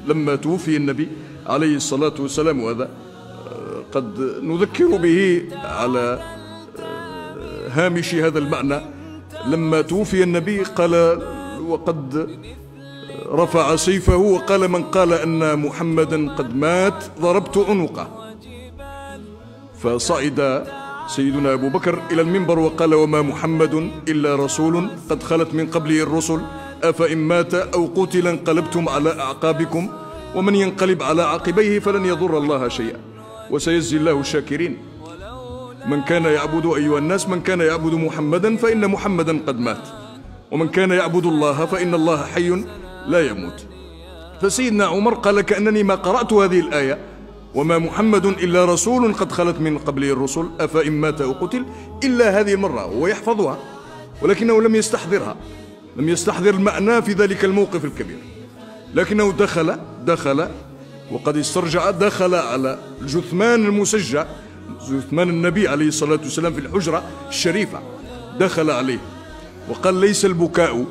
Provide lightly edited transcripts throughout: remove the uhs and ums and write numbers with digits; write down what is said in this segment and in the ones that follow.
لما توفي النبي عليه الصلاة والسلام، وهذا قد نذكر به على هامش هذا المعنى. لما توفي النبي قال وقد رفع سيفه وقال: من قال أن محمدا قد مات ضربت عنقه. فصعد سيدنا أبو بكر إلى المنبر وقال: وما محمد إلا رسول قد خلت من قبله الرسل أفإن مات أو قتل انقلبتم على أعقابكم ومن ينقلب على عقبيه فلن يضر الله شيئا وسيجزي الله الشاكرين. من كان يعبد أيها الناس من كان يعبد محمدا فإن محمدا قد مات، ومن كان يعبد الله فإن الله حي لا يموت. فسيدنا عمر قال: كأنني ما قرأت هذه الآية وما محمد إلا رسول قد خلت من قبله الرسل أفإن مات أو قتل إلا هذه المرة، وهو يحفظها ولكنه لم يستحضرها، لم يستحضر المعنى في ذلك الموقف الكبير، لكنه دخل وقد استرجع، دخل على الجثمان المسجى، جثمان النبي عليه الصلاة والسلام في الحجرة الشريفة، دخل عليه وقال: ليس البكاء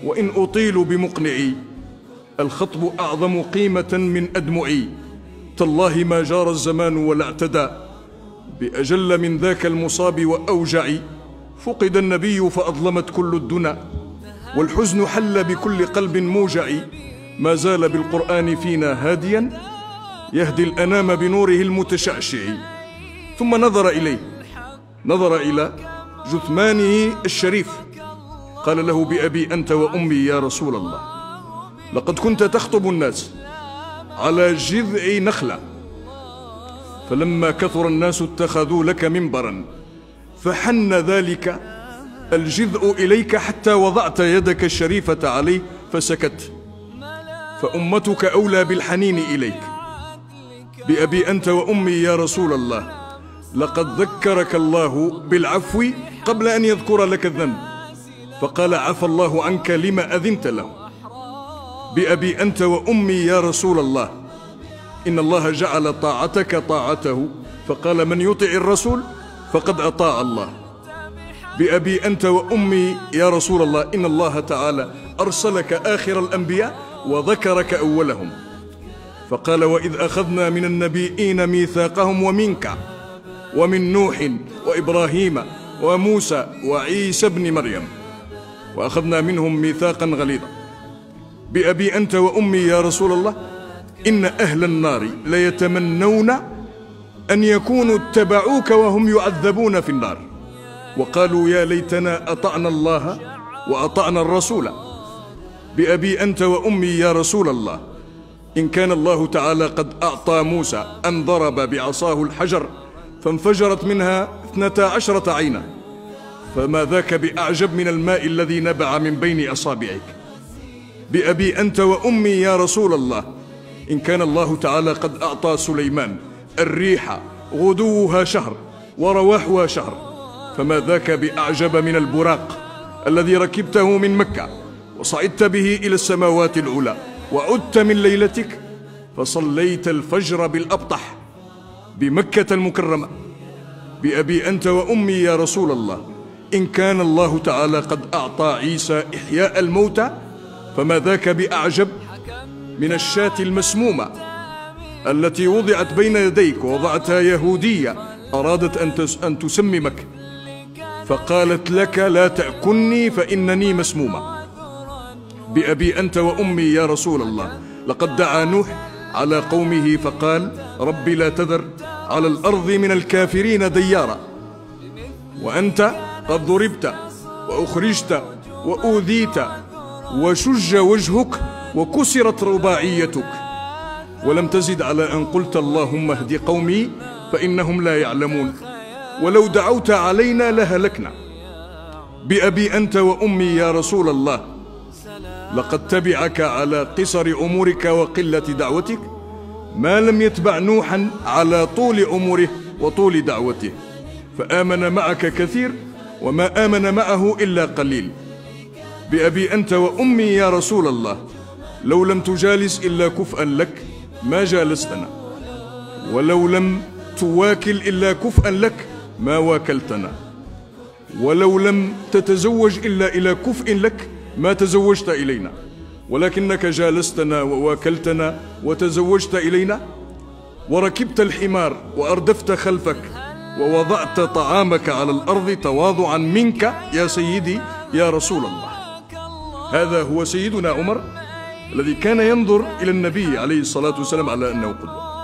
وإن أطيل بمقنعي، الخطب أعظم قيمة من أدمعي، تالله ما جار الزمان ولا اعتدى بأجل من ذاك المصاب وأوجع، فقد النبي فأظلمت كل الدنا، والحزن حل بكل قلب موجع، ما زال بالقرآن فينا هاديا يهدي الأنام بنوره المتشعشع. ثم نظر إلى جثمانه الشريف، قال له: بأبي أنت وأمي يا رسول الله، لقد كنت تخطب الناس على جذع نخلة، فلما كثر الناس اتخذوا لك منبرا، فحن ذلك الجذع إليك حتى وضعت يدك الشريفة عليه فسكت، فأمتك أولى بالحنين إليك. بأبي أنت وأمي يا رسول الله، لقد ذكرك الله بالعفو قبل أن يذكر لك الذنب، فقال: عفى الله عنك لما أذنت له. بأبي أنت وأمي يا رسول الله، إن الله جعل طاعتك طاعته، فقال: من يطع الرسول فقد أطاع الله. بأبي أنت وأمي يا رسول الله، إن الله تعالى أرسلك آخر الأنبياء وذكرك أولهم، فقال: وإذ أخذنا من النبيين ميثاقهم ومنك ومن نوح وإبراهيم وموسى وعيسى ابن مريم وأخذنا منهم ميثاقا غليظا. بأبي أنت وأمي يا رسول الله، إن أهل النار ليتمنون أن يكونوا اتبعوك وهم يعذبون في النار، وقالوا يا ليتنا أطعنا الله وأطعنا الرسول. بأبي أنت وأمي يا رسول الله، إن كان الله تعالى قد أعطى موسى أن ضرب بعصاه الحجر فانفجرت منها 12 عينا، فما ذاك بأعجب من الماء الذي نبع من بين أصابعك. بأبي أنت وأمي يا رسول الله، إن كان الله تعالى قد أعطى سليمان الريح غدوها شهر ورواحها شهر، فما ذاك بأعجب من البراق الذي ركبته من مكة وصعدت به إلى السماوات العلى، وعدت من ليلتك فصليت الفجر بالأبطح بمكة المكرمة. بأبي أنت وأمي يا رسول الله، إن كان الله تعالى قد أعطى عيسى إحياء الموتى، فما ذاك بأعجب من الشاة المسمومة التي وضعت بين يديك، ووضعتها يهودية أرادت أن تسممك، فقالت لك لا تأكلني فإنني مسمومة. بأبي أنت وأمي يا رسول الله، لقد دعا نوح على قومه فقال: رب لا تذر على الأرض من الكافرين ديارا، وأنت قد ضربت وأخرجت وأوذيت وشج وجهك وكسرت رباعيتك، ولم تزد على أن قلت اللهم اهد قومي فإنهم لا يعلمون، ولو دعوت علينا لهلكنا. بأبي أنت وأمي يا رسول الله، لقد تبعك على قصر عمرك وقلة دعوتك ما لم يتبع نوحا على طول عمره وطول دعوته، فآمن معك كثير وما آمن معه إلا قليل. بأبي أنت وأمي يا رسول الله، لو لم تجالس إلا كفءا لك ما جالستنا، ولو لم تواكل إلا كفءا لك ما واكلتنا، ولو لم تتزوج إلا إلى كفء لك ما تزوجت إلينا، ولكنك جالستنا وواكلتنا وتزوجت إلينا وركبت الحمار وأردفت خلفك ووضعت طعامك على الأرض تواضعا منك يا سيدي يا رسول الله. هذا هو سيدنا عمر الذي كان ينظر إلى النبي عليه الصلاة والسلام على أنه قدوة.